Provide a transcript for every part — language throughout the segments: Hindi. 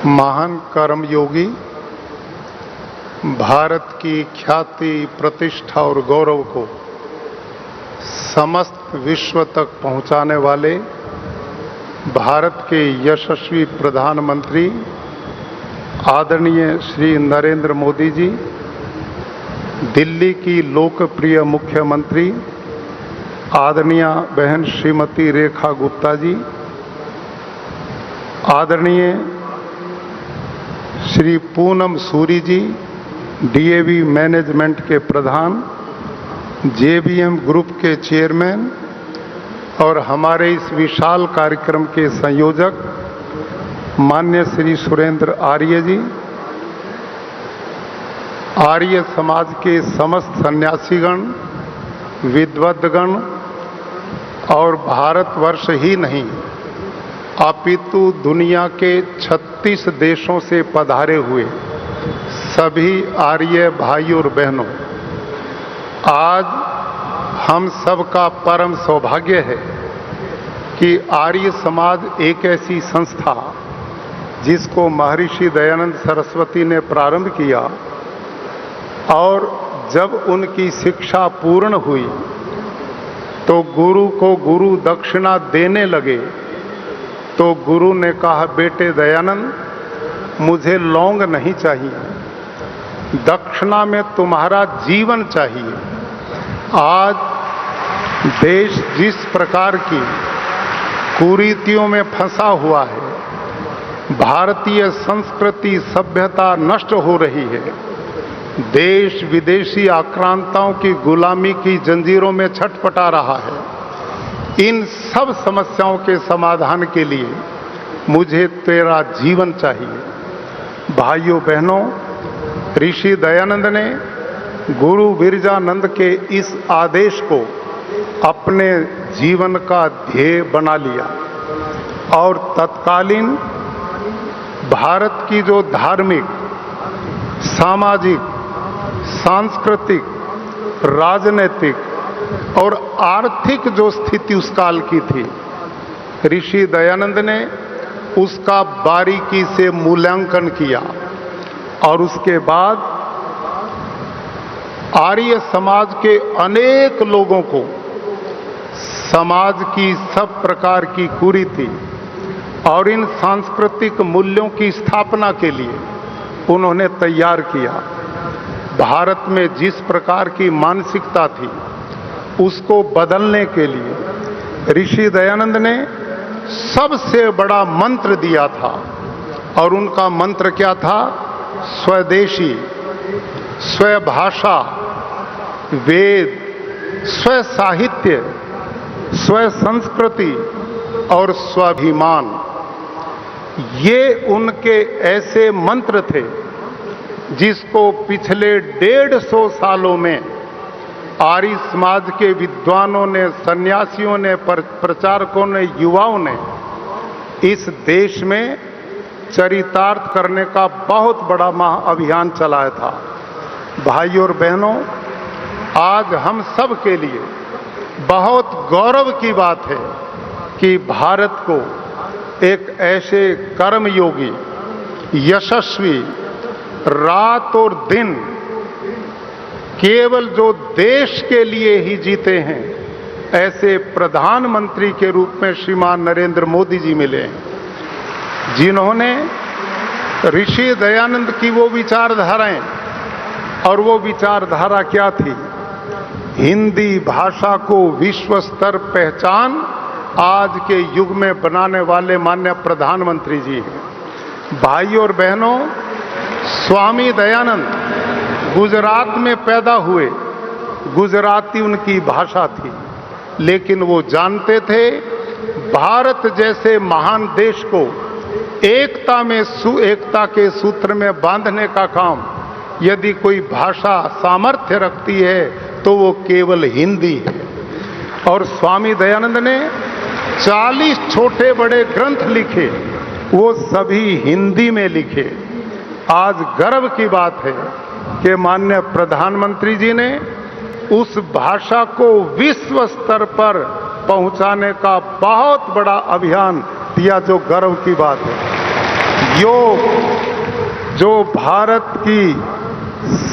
महान कर्मयोगी, भारत की ख्याति, प्रतिष्ठा और गौरव को समस्त विश्व तक पहुंचाने वाले भारत के यशस्वी प्रधानमंत्री आदरणीय श्री नरेंद्र मोदी जी, दिल्ली की लोकप्रिय मुख्यमंत्री आदरणीय बहन श्रीमती रेखा गुप्ता जी, आदरणीय श्री पूनम सूरी जी, डीएवी मैनेजमेंट के प्रधान, जेबीएम ग्रुप के चेयरमैन और हमारे इस विशाल कार्यक्रम के संयोजक माननीय श्री सुरेंद्र आर्य जी, आर्य समाज के समस्त सन्यासीगण, विद्वद्गण और भारतवर्ष ही नहीं अपितु दुनिया के 36 देशों से पधारे हुए सभी आर्य भाई और बहनों, आज हम सबका परम सौभाग्य है कि आर्य समाज एक ऐसी संस्था जिसको महर्षि दयानंद सरस्वती ने प्रारंभ किया और जब उनकी शिक्षा पूर्ण हुई तो गुरु को गुरु दक्षिणा देने लगे तो गुरु ने कहा, बेटे दयानंद, मुझे लौंग नहीं चाहिए, दक्षिणा में तुम्हारा जीवन चाहिए। आज देश जिस प्रकार की कुरीतियों में फंसा हुआ है, भारतीय संस्कृति सभ्यता नष्ट हो रही है, देश विदेशी आक्रांताओं की गुलामी की जंजीरों में छटपटा रहा है, इन सब समस्याओं के समाधान के लिए मुझे तेरा जीवन चाहिए। भाइयों बहनों, ऋषि दयानंद ने गुरु विरजानंद के इस आदेश को अपने जीवन का ध्येय बना लिया और तत्कालीन भारत की जो धार्मिक, सामाजिक, सांस्कृतिक, राजनीतिक और आर्थिक जो स्थिति उस काल की थी, ऋषि दयानंद ने उसका बारीकी से मूल्यांकन किया और उसके बाद आर्य समाज के अनेक लोगों को समाज की सब प्रकार की कुरीति और इन सांस्कृतिक मूल्यों की स्थापना के लिए उन्होंने तैयार किया। भारत में जिस प्रकार की मानसिकता थी उसको बदलने के लिए ऋषि दयानंद ने सबसे बड़ा मंत्र दिया था और उनका मंत्र क्या था? स्वदेशी, स्वभाषा, वेद, स्व साहित्य, स्व संस्कृति और स्वाभिमान। ये उनके ऐसे मंत्र थे जिसको पिछले 150 सालों में आर्य समाज के विद्वानों ने, सन्यासियों ने, प्रचारकों ने, युवाओं ने इस देश में चरितार्थ करने का बहुत बड़ा महाअभियान चलाया था। भाइयों और बहनों, आज हम सब के लिए बहुत गौरव की बात है कि भारत को एक ऐसे कर्मयोगी, यशस्वी, रात और दिन केवल जो देश के लिए ही जीते हैं, ऐसे प्रधानमंत्री के रूप में श्रीमान नरेंद्र मोदी जी मिले हैं, जिन्होंने ऋषि दयानंद की वो विचारधाराएं, और वो विचारधारा क्या थी? हिंदी भाषा को विश्व स्तर पहचान आज के युग में बनाने वाले माननीय प्रधानमंत्री जी हैं। भाइयों और बहनों, स्वामी दयानंद गुजरात में पैदा हुए, गुजराती उनकी भाषा थी, लेकिन वो जानते थे भारत जैसे महान देश को एकता में एकता के सूत्र में बांधने का काम यदि कोई भाषा सामर्थ्य रखती है तो वो केवल हिंदी है। और स्वामी दयानंद ने 40 छोटे बड़े ग्रंथ लिखे, वो सभी हिंदी में लिखे। आज गर्व की बात है कि माननीय प्रधानमंत्री जी ने उस भाषा को विश्व स्तर पर पहुंचाने का बहुत बड़ा अभियान दिया, जो गर्व की बात है। योग, जो भारत की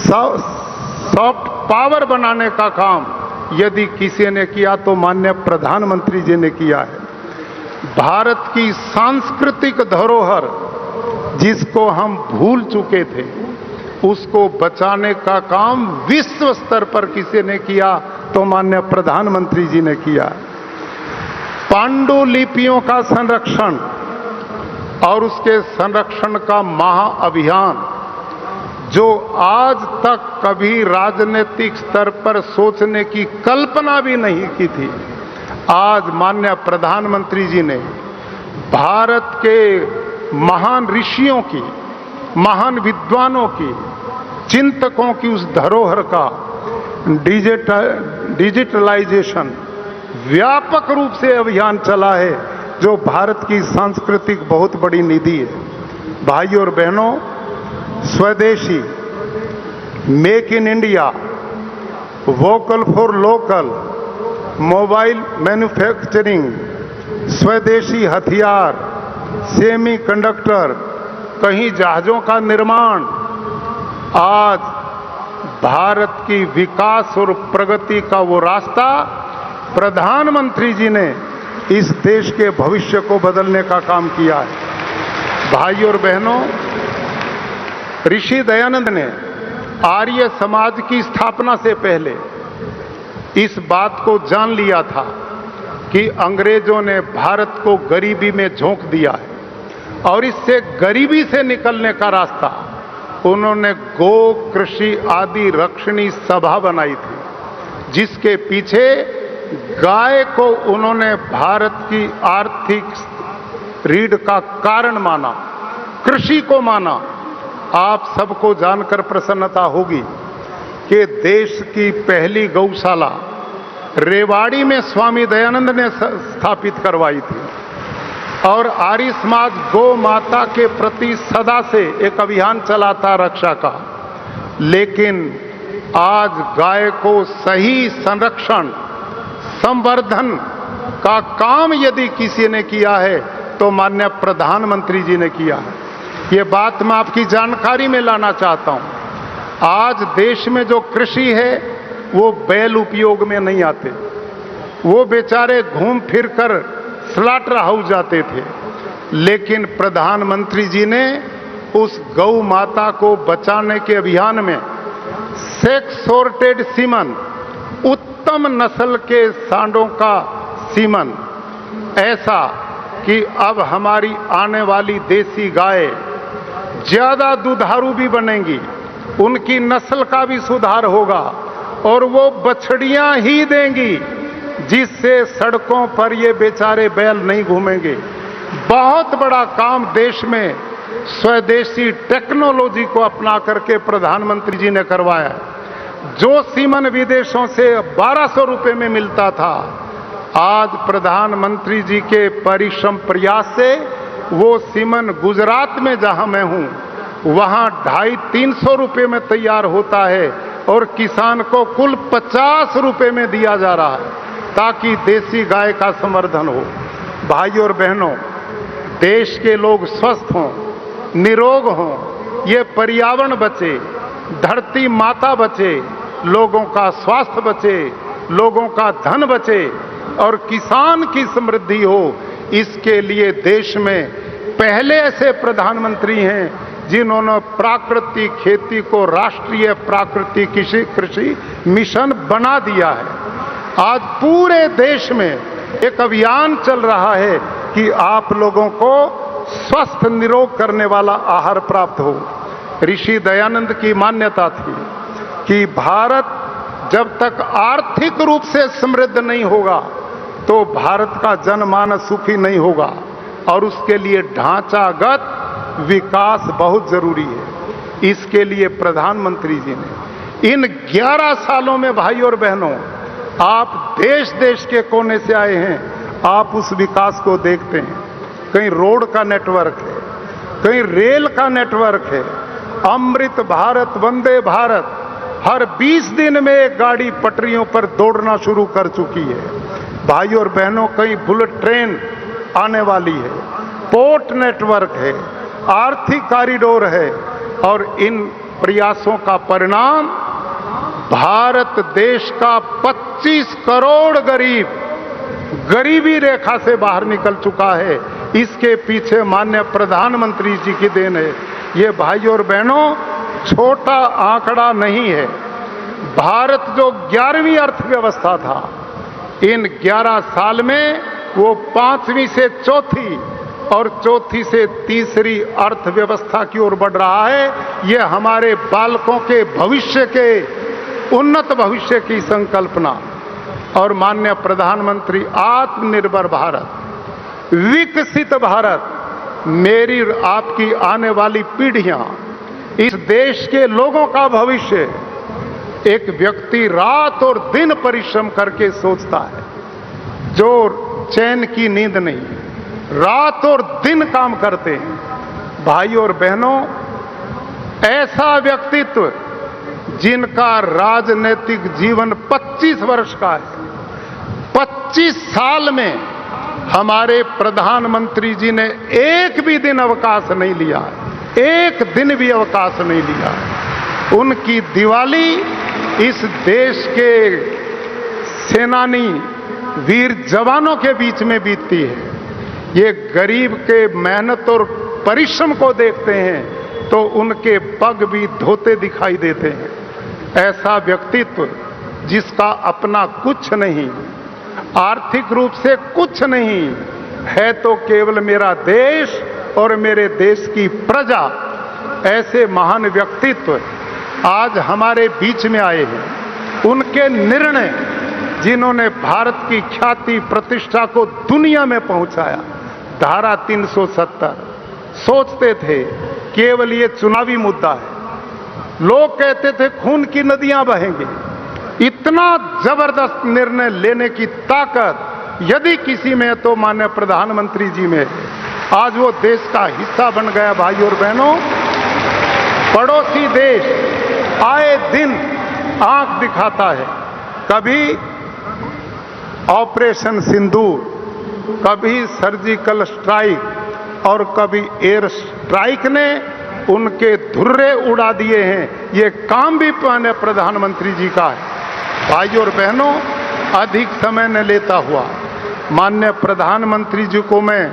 सॉफ्ट पावर बनाने का काम यदि किसी ने किया तो माननीय प्रधानमंत्री जी ने किया है। भारत की सांस्कृतिक धरोहर जिसको हम भूल चुके थे, उसको बचाने का काम विश्व स्तर पर किसी ने किया तो माननीय प्रधानमंत्री जी ने किया। पांडुलिपियों का संरक्षण और उसके संरक्षण का महाअभियान जो आज तक कभी राजनीतिक स्तर पर सोचने की कल्पना भी नहीं की थी, आज माननीय प्रधानमंत्री जी ने भारत के महान ऋषियों की, महान विद्वानों की, चिंतकों की उस धरोहर का डिजिटलाइजेशन व्यापक रूप से अभियान चला है, जो भारत की सांस्कृतिक बहुत बड़ी निधि है। भाइयों और बहनों, स्वदेशी, make in India, vocal for local, mobile manufacturing, स्वदेशी हथियार, सेमी कंडक्टर, कहीं जहाजों का निर्माण, आज भारत की विकास और प्रगति का वो रास्ता प्रधानमंत्री जी ने इस देश के भविष्य को बदलने का काम किया है। भाइयों और बहनों, ऋषि दयानंद ने आर्य समाज की स्थापना से पहले इस बात को जान लिया था कि अंग्रेजों ने भारत को गरीबी में झोंक दिया है और इससे गरीबी से निकलने का रास्ता उन्होंने गो, कृषि आदि रक्षणी सभा बनाई थी, जिसके पीछे गाय को उन्होंने भारत की आर्थिक रीढ़ का कारण माना, कृषि को माना। आप सबको जानकर प्रसन्नता होगी कि देश की पहली गौशाला रेवाड़ी में स्वामी दयानंद ने स्थापित करवाई थी और आर्य समाज गौ माता के प्रति सदा से एक अभियान चलाता रक्षा का। लेकिन आज गाय को सही संरक्षण, संवर्धन का काम यदि किसी ने किया है तो माननीय प्रधानमंत्री जी ने किया है। ये बात मैं आपकी जानकारी में लाना चाहता हूं। आज देश में जो कृषि है वो बैल उपयोग में नहीं आते, वो बेचारे घूम फिर कर स्लॉटर हाउस जाते थे, लेकिन प्रधानमंत्री जी ने उस गौ माता को बचाने के अभियान में सेक्स सॉर्टेड सीमन, उत्तम नस्ल के सांडों का सीमन, ऐसा कि अब हमारी आने वाली देसी गाय ज्यादा दुधारू भी बनेंगी, उनकी नस्ल का भी सुधार होगा और वो बछड़ियां ही देंगी, जिससे सड़कों पर ये बेचारे बैल नहीं घूमेंगे। बहुत बड़ा काम देश में स्वदेशी टेक्नोलॉजी को अपना करके प्रधानमंत्री जी ने करवाया। जो सीमन विदेशों से 1200 रुपए में मिलता था, आज प्रधानमंत्री जी के परिश्रम प्रयास से वो सीमन गुजरात में जहां मैं हूं वहां 250-300 रुपए में तैयार होता है और किसान को कुल 50 रुपए में दिया जा रहा है, ताकि देसी गाय का संवर्धन हो। भाइयों और बहनों, देश के लोग स्वस्थ हों, निरोग हों, ये पर्यावरण बचे, धरती माता बचे, लोगों का स्वास्थ्य बचे, लोगों का धन बचे और किसान की समृद्धि हो, इसके लिए देश में पहले ऐसे प्रधानमंत्री हैं जिन्होंने प्राकृतिक खेती को राष्ट्रीय प्राकृतिक कृषि मिशन बना दिया है। आज पूरे देश में एक अभियान चल रहा है कि आप लोगों को स्वस्थ निरोग करने वाला आहार प्राप्त हो। ऋषि दयानंद की मान्यता थी कि भारत जब तक आर्थिक रूप से समृद्ध नहीं होगा तो भारत का जनमानस सुखी नहीं होगा और उसके लिए ढांचागत विकास बहुत जरूरी है। इसके लिए प्रधानमंत्री जी ने इन 11 सालों में, भाइयों और बहनों, आप देश देश के कोने से आए हैं, आप उस विकास को देखते हैं। कहीं रोड का नेटवर्क है, कहीं रेल का नेटवर्क है, अमृत भारत, वंदे भारत, हर 20 दिन में एक गाड़ी पटरियों पर दौड़ना शुरू कर चुकी है। भाइयों और बहनों, कहीं बुलेट ट्रेन आने वाली है, पोर्ट नेटवर्क है, आर्थिक कॉरिडोर है और इन प्रयासों का परिणाम भारत देश का 25 करोड़ गरीब गरीबी रेखा से बाहर निकल चुका है। इसके पीछे माननीय प्रधानमंत्री जी की देन है। ये भाइयों और बहनों छोटा आंकड़ा नहीं है। भारत जो 11वीं अर्थव्यवस्था था, इन 11 साल में वो 5वीं से चौथी और चौथी से तीसरी अर्थव्यवस्था की ओर बढ़ रहा है। ये हमारे बालकों के भविष्य के उन्नत भविष्य की संकल्पना और माननीय प्रधानमंत्री आत्मनिर्भर भारत, विकसित भारत, मेरी और आपकी आने वाली पीढ़ियां, इस देश के लोगों का भविष्य एक व्यक्ति रात और दिन परिश्रम करके सोचता है, जो चैन की नींद नहीं, रात और दिन काम करते हैं। भाइयों और बहनों, ऐसा व्यक्तित्व जिनका राजनीतिक जीवन 25 वर्ष का है, 25 साल में हमारे प्रधानमंत्री जी ने एक भी दिन अवकाश नहीं लिया, एक दिन भी अवकाश नहीं लिया। उनकी दिवाली इस देश के सेनानी वीर जवानों के बीच में बीतती है। ये गरीब के मेहनत और परिश्रम को देखते हैं तो उनके पग भी धोते दिखाई देते हैं। ऐसा व्यक्तित्व जिसका अपना कुछ नहीं, आर्थिक रूप से कुछ नहीं है, तो केवल मेरा देश और मेरे देश की प्रजा। ऐसे महान व्यक्तित्व आज हमारे बीच में आए हैं। उनके निर्णय जिन्होंने भारत की ख्याति प्रतिष्ठा को दुनिया में पहुंचाया। धारा 370 सोचते थे केवल ये चुनावी मुद्दा है, लोग कहते थे खून की नदियां बहेंगी। इतना जबरदस्त निर्णय लेने की ताकत यदि किसी में है तो माननीय प्रधानमंत्री जी में। आज वो देश का हिस्सा बन गया। भाइयों और बहनों, पड़ोसी देश आए दिन आंख दिखाता है। कभी ऑपरेशन सिंदूर, कभी सर्जिकल स्ट्राइक और कभी एयर स्ट्राइक ने उनके धुर्रे उड़ा दिए हैं। ये काम भी माननीय प्रधानमंत्री जी का है। भाइयों और बहनों, अधिक समय न लेता हुआ माननीय प्रधानमंत्री जी को मैं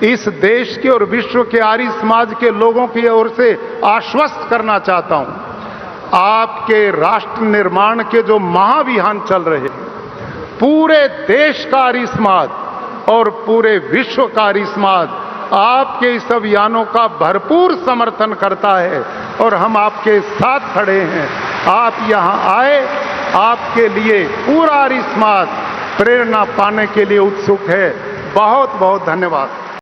इस देश के और विश्व के आर्य समाज के लोगों की ओर से आश्वस्त करना चाहता हूं। आपके राष्ट्र निर्माण के जो महाअभियान चल रहे हैं, पूरे देश का आर्य समाज और पूरे विश्व का आर्य समाज आपके इस अभियानों का भरपूर समर्थन करता है और हम आपके साथ खड़े हैं। आप यहां आए, आपके लिए पूरा आर्य समाज प्रेरणा पाने के लिए उत्सुक है। बहुत बहुत धन्यवाद।